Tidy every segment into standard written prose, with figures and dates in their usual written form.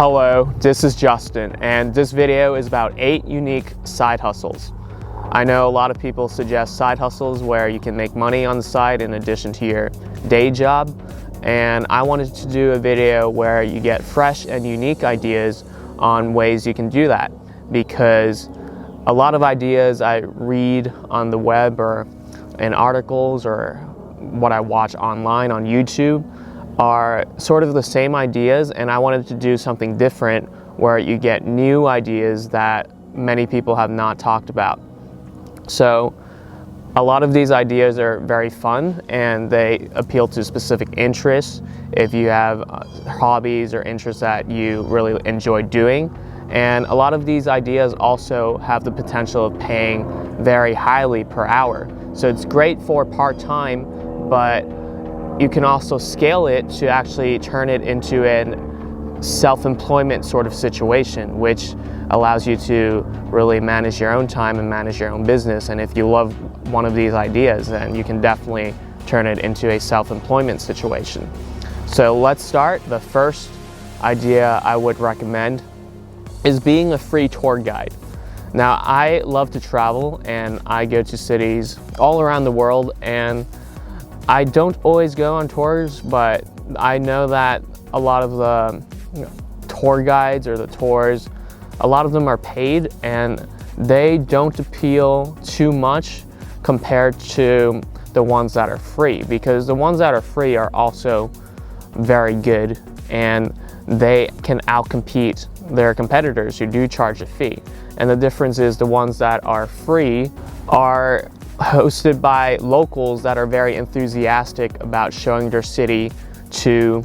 Hello, this is Justin, and this video is about 8 unique side hustles. I know a lot of people suggest side hustles where you can make money on the side in addition to your day job, and I wanted to do a video where you get fresh and unique ideas on ways you can do that, because a lot of ideas I read on the web or in articles or what I watch online on YouTube are sort of the same ideas, and I wanted to do something different where you get new ideas that many people have not talked about. So a lot of these ideas are very fun and they appeal to specific interests. If you have hobbies or interests that you really enjoy doing, and a lot of these ideas also have the potential of paying very highly per hour. So it's great for part-time, but you can also scale it to actually turn it into a self-employment sort of situation, which allows you to really manage your own time and manage your own business. And if you love one of these ideas, then you can definitely turn it into a self-employment situation. So let's start. The first idea I would recommend is being a free tour guide. Now, I love to travel and I go to cities all around the world, and I don't always go on tours, but I know that a lot of the tour guides or the tours, a lot of them are paid and they don't appeal too much compared to the ones that are free, because the ones that are free are also very good and they can outcompete their competitors who do charge a fee. And the difference is the ones that are free are hosted by locals that are very enthusiastic about showing their city to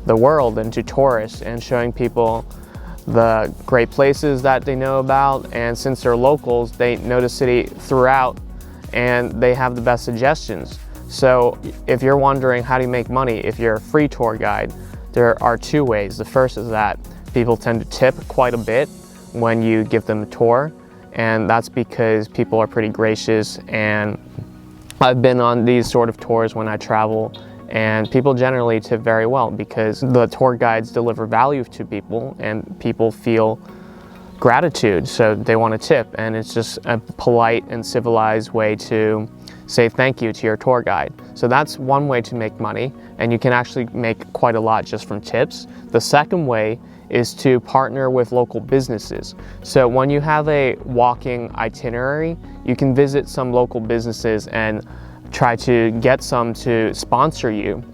the world and to tourists and showing people the great places that they know about. And since they're locals, they know the city throughout and they have the best suggestions. So if you're wondering how do you make money if you're a free tour guide, there are 2 ways. The first is that people tend to tip quite a bit when you give them a tour, and that's because people are pretty gracious, and I've been on these sort of tours when I travel, and people generally tip very well because the tour guides deliver value to people and people feel gratitude, so they want to tip, and it's just a polite and civilized way to say thank you to your tour guide. So that's one way to make money, and you can actually make quite a lot just from tips. The second way is to partner with local businesses. So when you have a walking itinerary, you can visit some local businesses and try to get some to sponsor you.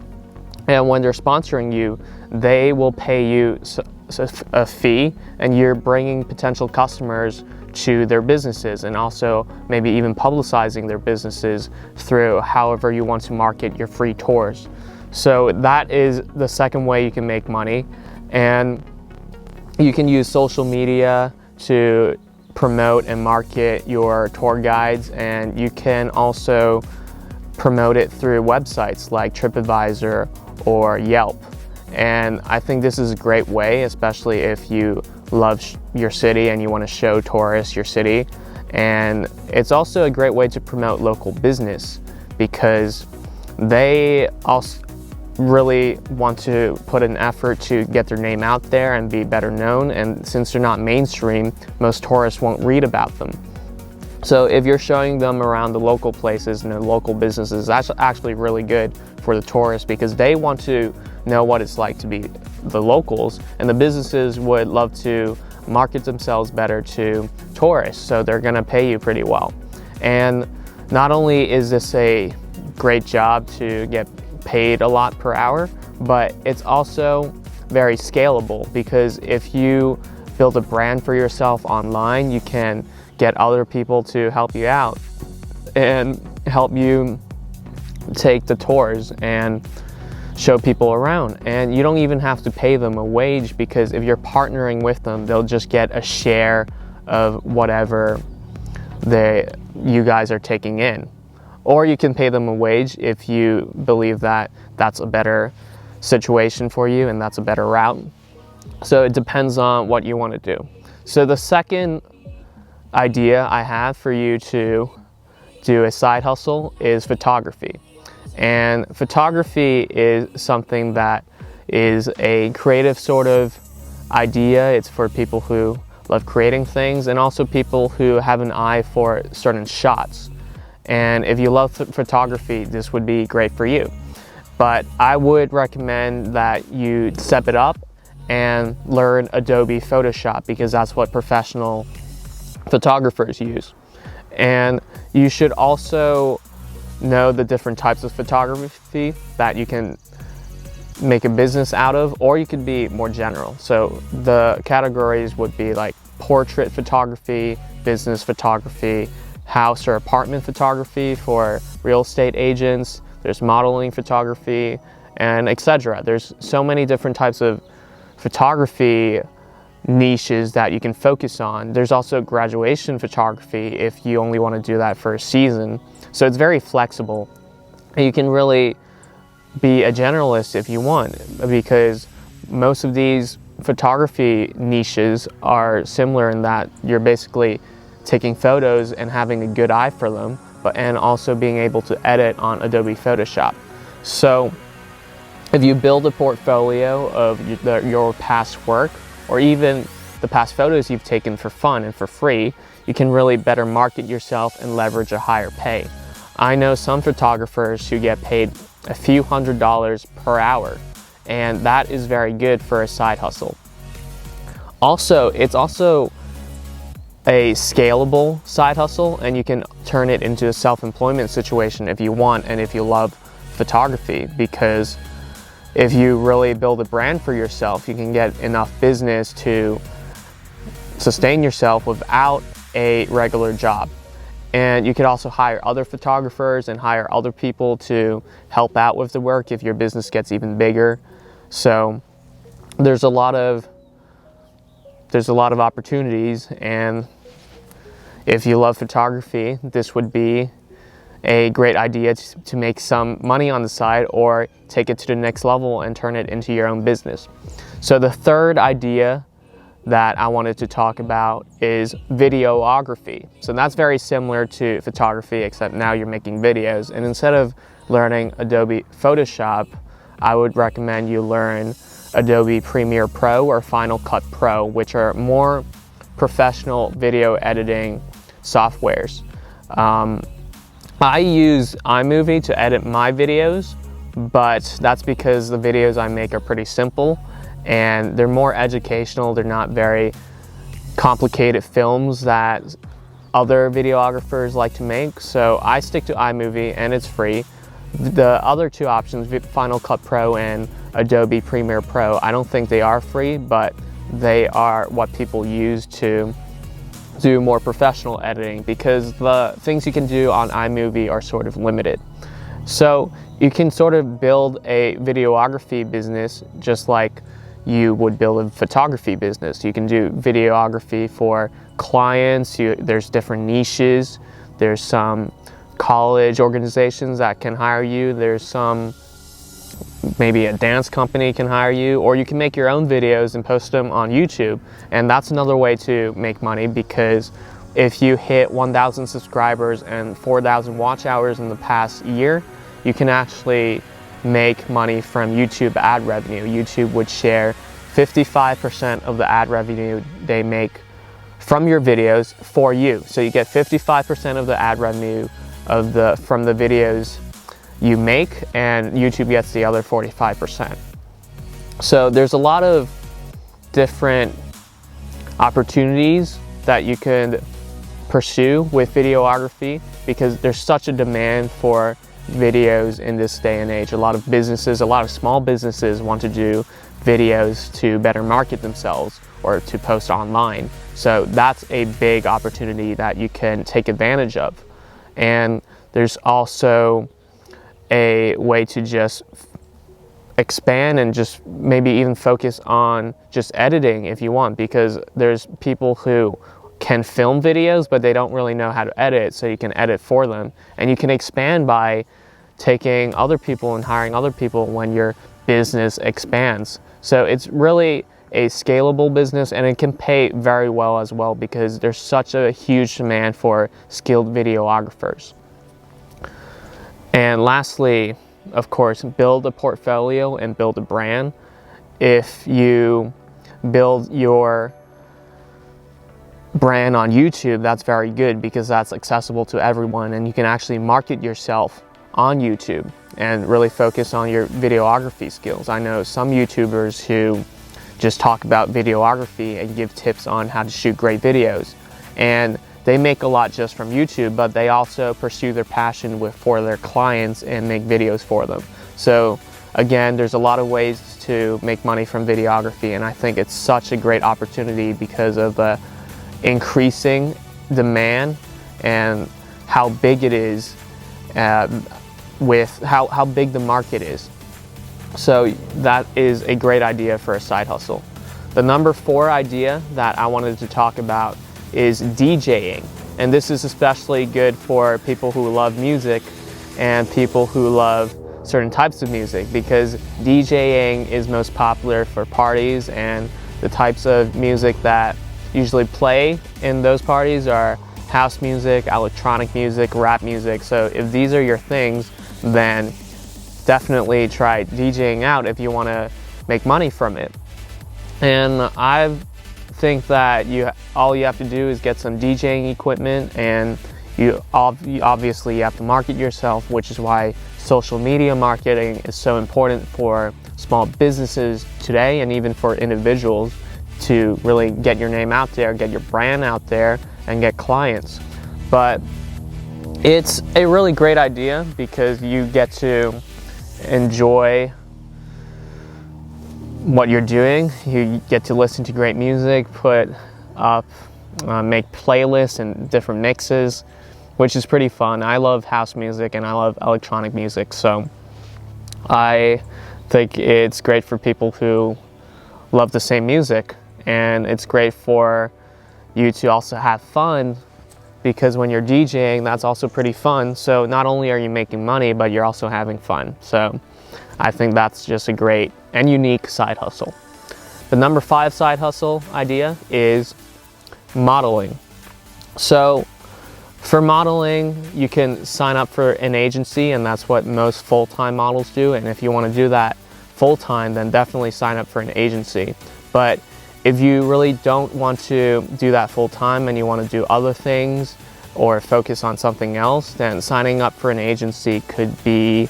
And when they're sponsoring you, they will pay you a fee, and you're bringing potential customers to their businesses, and also maybe even publicizing their businesses through however you want to market your free tours. So that is the second way you can make money. And you can use social media to promote and market your tour guides, and you can also promote it through websites like TripAdvisor or Yelp. And I think this is a great way, especially if you love your city and you want to show tourists your city. And it's also a great way to promote local business because they also really want to put an effort to get their name out there and be better known, and since they're not mainstream, most tourists won't read about them. So if you're showing them around the local places and the local businesses, that's actually really good for the tourists because they want to know what it's like to be the locals, and the businesses would love to market themselves better to tourists, so they're going to pay you pretty well. And not only is this a great job to get paid a lot per hour, but it's also very scalable, because if you build a brand for yourself online, you can get other people to help you out and help you take the tours and show people around. And you don't even have to pay them a wage, because if you're partnering with them, they'll just get a share of whatever you guys are taking in. Or you can pay them a wage if you believe that that's a better situation for you and that's a better route. So it depends on what you want to do. So the second idea I have for you to do a side hustle is photography. And photography is something that is a creative sort of idea. It's for people who love creating things and also people who have an eye for certain shots. And if you love photography, this would be great for you. But I would recommend that you step it up and learn Adobe Photoshop, because that's what professional photographers use. And you should also know the different types of photography that you can make a business out of, or you could be more general. So the categories would be like portrait photography, business photography, house or apartment photography for real estate agents, there's modeling photography, and etc. There's so many different types of photography niches that you can focus on. There's also graduation photography if you only want to do that for a season. So it's very flexible. And you can really be a generalist if you want, because most of these photography niches are similar in that you're basically taking photos and having a good eye for them, and also being able to edit on Adobe Photoshop. So if you build a portfolio of your past work, or even the past photos you've taken for fun and for free, you can really better market yourself and leverage a higher pay. I know some photographers who get paid a few $100s per hour, and that is very good for a side hustle. Also, it's also a scalable side hustle, and you can turn it into a self-employment situation if you want and if you love photography, because if you really build a brand for yourself, you can get enough business to sustain yourself without a regular job. And you could also hire other photographers and hire other people to help out with the work if your business gets even bigger. So there's a lot of opportunities, and if you love photography, this would be a great idea to make some money on the side, or take it to the next level and turn it into your own business. So the third idea that I wanted to talk about is videography. So that's very similar to photography, except now you're making videos. And instead of learning Adobe Photoshop, I would recommend you learn Adobe Premiere Pro or Final Cut Pro, which are more professional video editing softwares. I use iMovie to edit my videos, but that's because the videos I make are pretty simple and they're more educational. They're not very complicated films that other videographers like to make. So I stick to iMovie, and it's free. The other two options, Final Cut Pro and Adobe Premiere Pro, I don't think they are free, but they are what people use to do more professional editing, because the things you can do on iMovie are sort of limited. So you can sort of build a videography business just like you would build a photography business. You can do videography for clients. There's different niches. There's some college organizations that can hire you. There's some, maybe a dance company can hire you, or you can make your own videos and post them on YouTube. And that's another way to make money, because if you hit 1,000 subscribers and 4,000 watch hours in the past year, you can actually make money from YouTube ad revenue. YouTube would share 55% of the ad revenue they make from your videos for you. So you get 55% of the ad revenue from the videos you make, and YouTube gets the other 45%. So there's a lot of different opportunities that you could pursue with videography, because there's such a demand for videos in this day and age. A lot of small businesses want to do videos to better market themselves or to post online. So that's a big opportunity that you can take advantage of. And there's also a way to just expand and just maybe even focus on just editing if you want, because there's people who can film videos but they don't really know how to edit, so you can edit for them. And you can expand by taking other people and hiring other people when your business expands. So it's really a scalable business, and it can pay very well as well, because there's such a huge demand for skilled videographers. And lastly, of course, build a portfolio and build a brand. If you build your brand on YouTube, that's very good because that's accessible to everyone, and you can actually market yourself on YouTube and really focus on your videography skills. I know some YouTubers who just talk about videography and give tips on how to shoot great videos, and they make a lot just from YouTube, but they also pursue their passion for their clients and make videos for them. So again, there's a lot of ways to make money from videography, and I think it's such a great opportunity because of the increasing demand and how big it is, with how big the market is. So that is a great idea for a side hustle. The number 4 idea that I wanted to talk about is DJing. And this is especially good for people who love music and people who love certain types of music, because DJing is most popular for parties, and the types of music that usually play in those parties are house music, electronic music, rap music. So if these are your things, then definitely try DJing out if you want to make money from it. And I think that all you have to do is get some DJing equipment, and you obviously have to market yourself, which is why social media marketing is so important for small businesses today, and even for individuals, to really get your name out there, get your brand out there, and get clients. But it's a really great idea because you get to enjoy what you're doing. You get to listen to great music, put up, make playlists and different mixes, which is pretty fun. I love house music and I love electronic music, so I think it's great for people who love the same music. And it's great for you to also have fun, because when you're DJing, that's also pretty fun. So not only are you making money, but you're also having fun. So I think that's just a great and unique side hustle. The number 5 side hustle idea is modeling. So for modeling, you can sign up for an agency, and that's what most full-time models do. And if you want to do that full-time, then definitely sign up for an agency. But if you really don't want to do that full-time and you want to do other things or focus on something else, then signing up for an agency could be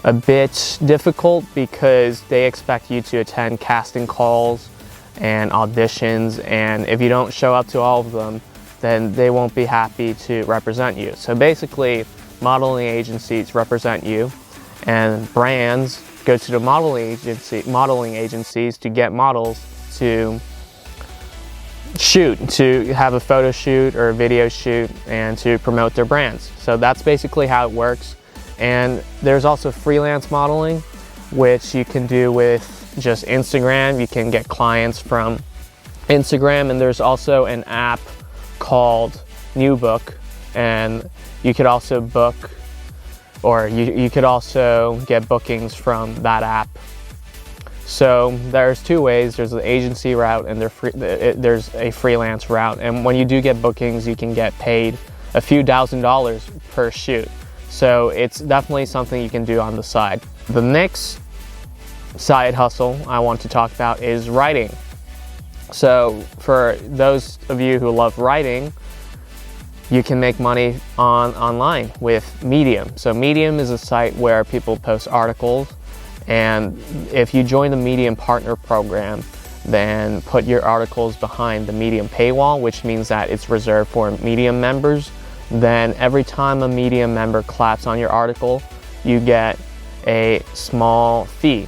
a bit difficult because they expect you to attend casting calls and auditions, and if you don't show up to all of them, then they won't be happy to represent you. So basically, modeling agencies represent you, and brands go to the modeling agencies to get models to shoot, to have a photo shoot or a video shoot, and to promote their brands. So that's basically how it works. And there's also freelance modeling, which you can do with just Instagram. You can get clients from Instagram, and there's also an app called New Book, and you could also book, or you could also get bookings from that app. So there's 2 ways. There's the agency route and there's a freelance route. And when you do get bookings, you can get paid a few $1,000s per shoot. So it's definitely something you can do on the side. The next side hustle I want to talk about is writing. So for those of you who love writing, you can make money online with Medium. So Medium is a site where people post articles, and if you join the Medium Partner Program, then put your articles behind the Medium paywall, which means that it's reserved for Medium members. Then every time a Medium member claps on your article, you get a small fee.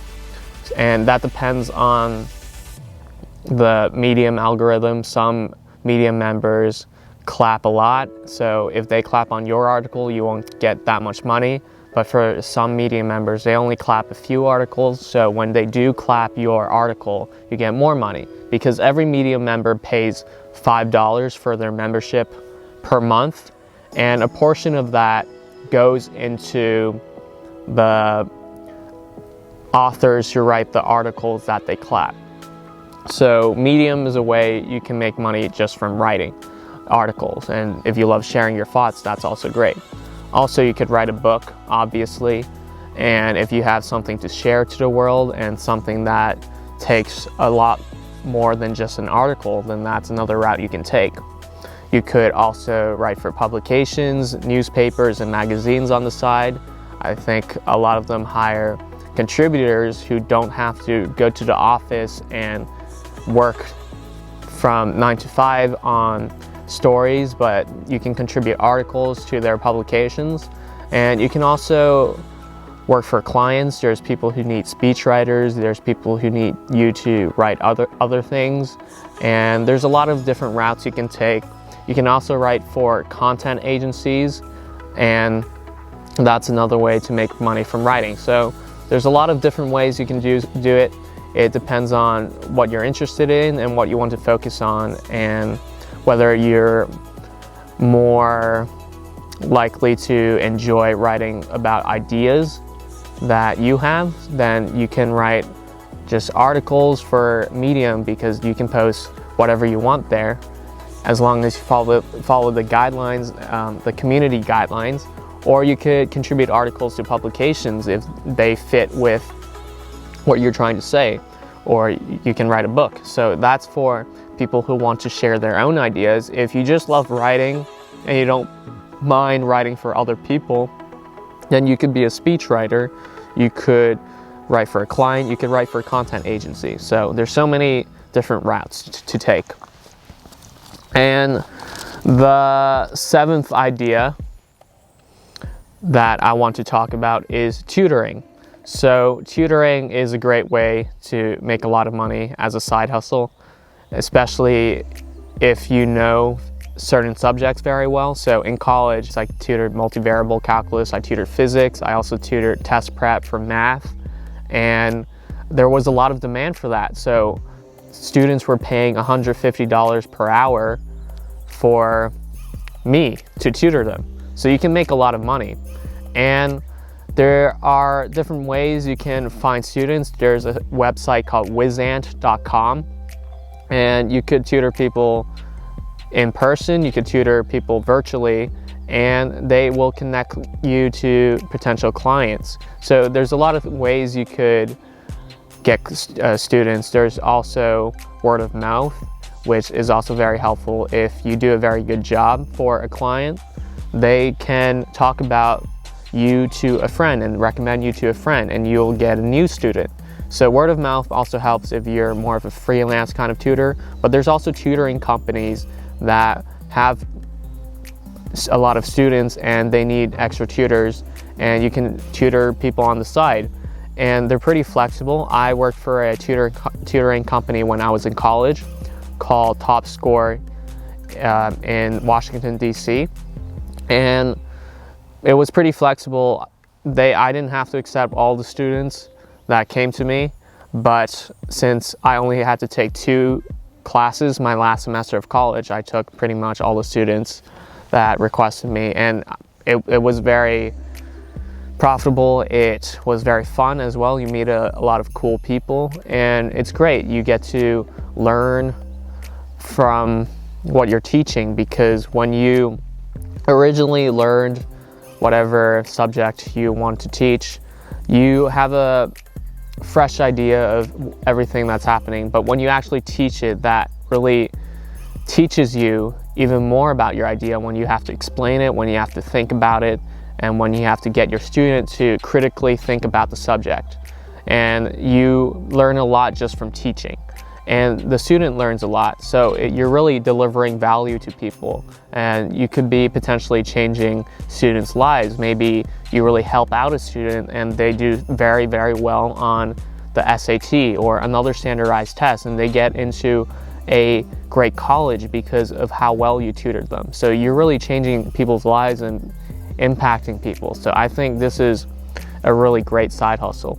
And that depends on the Medium algorithm. Some Medium members clap a lot, so if they clap on your article, you won't get that much money. But for some Medium members, they only clap a few articles, so when they do clap your article, you get more money, because every Medium member pays $5 for their membership per month, and a portion of that goes into the authors who write the articles that they clap. So Medium is a way you can make money just from writing articles, and if you love sharing your thoughts, that's also great. Also, you could write a book, obviously, and if you have something to share to the world and something that takes a lot more than just an article, then that's another route you can take. You could also write for publications, newspapers, and magazines on the side. I think a lot of them hire contributors who don't have to go to the office and work from 9 to 5 on stories, but you can contribute articles to their publications. And you can also work for clients. There's people who need speech writers, there's people who need you to write other things, and there's a lot of different routes you can take. You can also write for content agencies, and that's another way to make money from writing. So there's a lot of different ways you can do it. It depends on what you're interested in and what you want to focus on, and whether you're more likely to enjoy writing about ideas that you have, then you can write just articles for Medium, because you can post whatever you want there as long as you follow the guidelines, the community guidelines. Or you could contribute articles to publications if they fit with what you're trying to say, or you can write a book. So that's for people who want to share their own ideas. If you just love writing and you don't mind writing for other people, then you could be a speechwriter, you could write for a client, you could write for a content agency. So there's so many different routes to take. And the 7th idea that I want to talk about is tutoring. So tutoring is a great way to make a lot of money as a side hustle, especially if you know certain subjects very well. So in college, I tutored multivariable calculus, I tutored physics, I also tutored test prep for math, and there was a lot of demand for that. So students were paying $150 per hour for me to tutor them. So you can make a lot of money. And there are different ways you can find students. There's a website called wizant.com, and you could tutor people in person, you could tutor people virtually, and they will connect you to potential clients. So there's a lot of ways you could get students. There's also word of mouth, which is also very helpful. If you do a very good job for a client, they can talk about you to a friend and recommend you to a friend, and you'll get a new student. So word of mouth also helps if you're more of a freelance kind of tutor, but there's also tutoring companies that have a lot of students and they need extra tutors, and you can tutor people on the side, and they're pretty flexible. I worked for a tutoring company when I was in college called Top Score in Washington, DC, and it was pretty flexible. I didn't have to accept all the students that came to me, but since I only had to take 2 classes my last semester of college, I took pretty much all the students that requested me, and it was very profitable. It was very fun as well. You meet a lot of cool people, and it's great. You get to learn from what you're teaching, because when you originally learned whatever subject you want to teach, you have a fresh idea of everything that's happening. But when you actually teach it, that really teaches you even more about your idea, when you have to explain it, when you have to think about it, and when you have to get your student to critically think about the subject. And you learn a lot just from teaching, and the student learns a lot. So you're really delivering value to people, and you could be potentially changing students' lives. Maybe you really help out a student and they do very, very well on the SAT or another standardized test, and they get into a great college because of how well you tutored them. So you're really changing people's lives and impacting people. So I think this is a really great side hustle.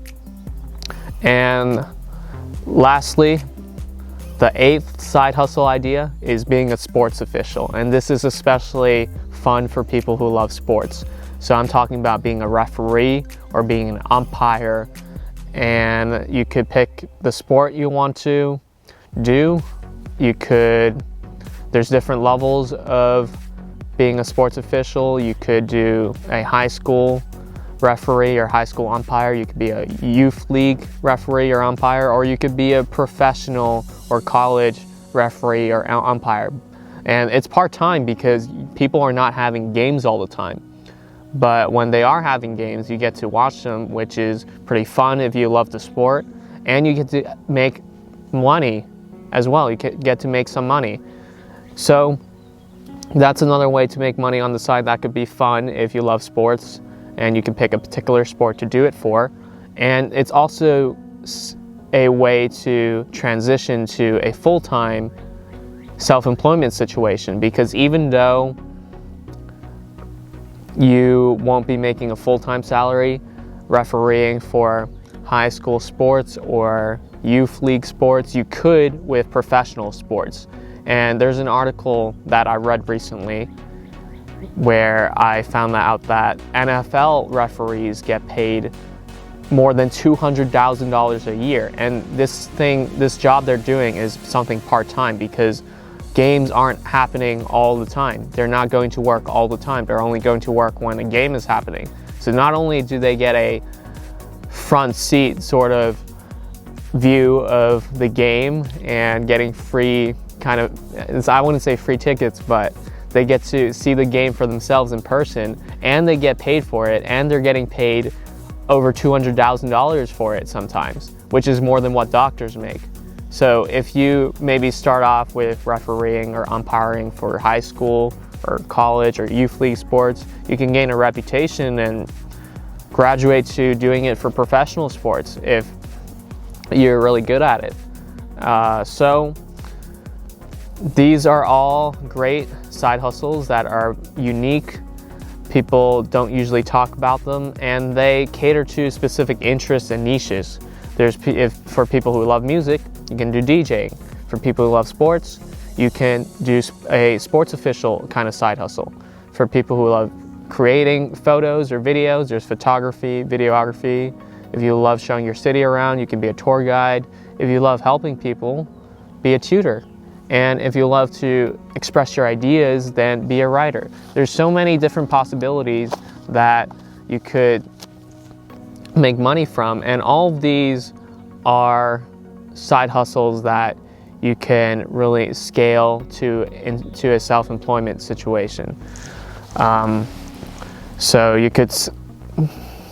And lastly, the 8th side hustle idea is being a sports official, and this is especially fun for people who love sports. So I'm talking about being a referee or being an umpire, and you could pick the sport you want to do. There's different levels of being a sports official. You could do a high school referee or high school umpire. You could be a youth league referee or umpire, or you could be a professional or college referee or umpire. And it's part-time because people are not having games all the time. But when they are having games, you get to watch them, which is pretty fun if you love the sport, and you get to make money as well. You get to make some money. So that's another way to make money on the side. That could be fun if you love sports, and you can pick a particular sport to do it for. And it's also a way to transition to a full-time self-employment situation, because even though you won't be making a full-time salary refereeing for high school sports or youth league sports, you could with professional sports. And there's an article that I read recently where I found out that NFL referees get paid more than $200,000 a year. And this job they're doing is something part-time, because games aren't happening all the time. They're not going to work all the time. They're only going to work when a game is happening. So not only do they get a front seat sort of view of the game and getting free I wouldn't say free tickets, but they get to see the game for themselves in person, and they get paid for it, and they're getting paid over $200,000 for it sometimes, which is more than what doctors make. So if you maybe start off with refereeing or umpiring for high school or college or youth league sports, you can gain a reputation and graduate to doing it for professional sports if you're really good at it. So these are all great side hustles that are unique. People don't usually talk about them, and they cater to specific interests and niches. For people who love music, you can do DJing. For people who love sports, you can do a sports official kind of side hustle. For people who love creating photos or videos, there's photography, videography. If you love showing your city around, you can be a tour guide. If you love helping people, be a tutor. And if you love to express your ideas, then be a writer. There's so many different possibilities that you could make money from, and all of these are side hustles that you can really scale into a self-employment situation. So you could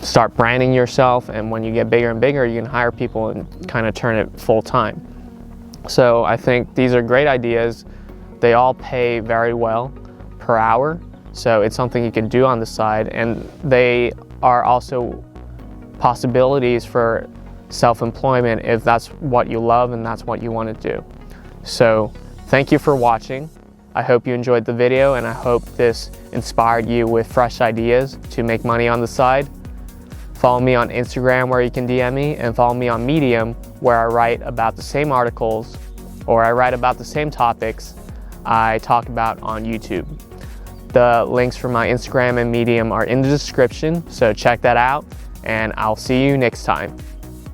start branding yourself, and when you get bigger and bigger, you can hire people and kind of turn it full-time. So I think these are great ideas. They all pay very well per hour, so it's something you can do on the side, and they are also possibilities for self-employment if that's what you love and that's what you want to do. So thank you for watching. I hope you enjoyed the video, and I hope this inspired you with fresh ideas to make money on the side. Follow me on Instagram, where you can DM me, and follow me on Medium, where I write about the same articles, or I write about the same topics I talk about on YouTube. The links for my Instagram and Medium are in the description, so check that out, and I'll see you next time.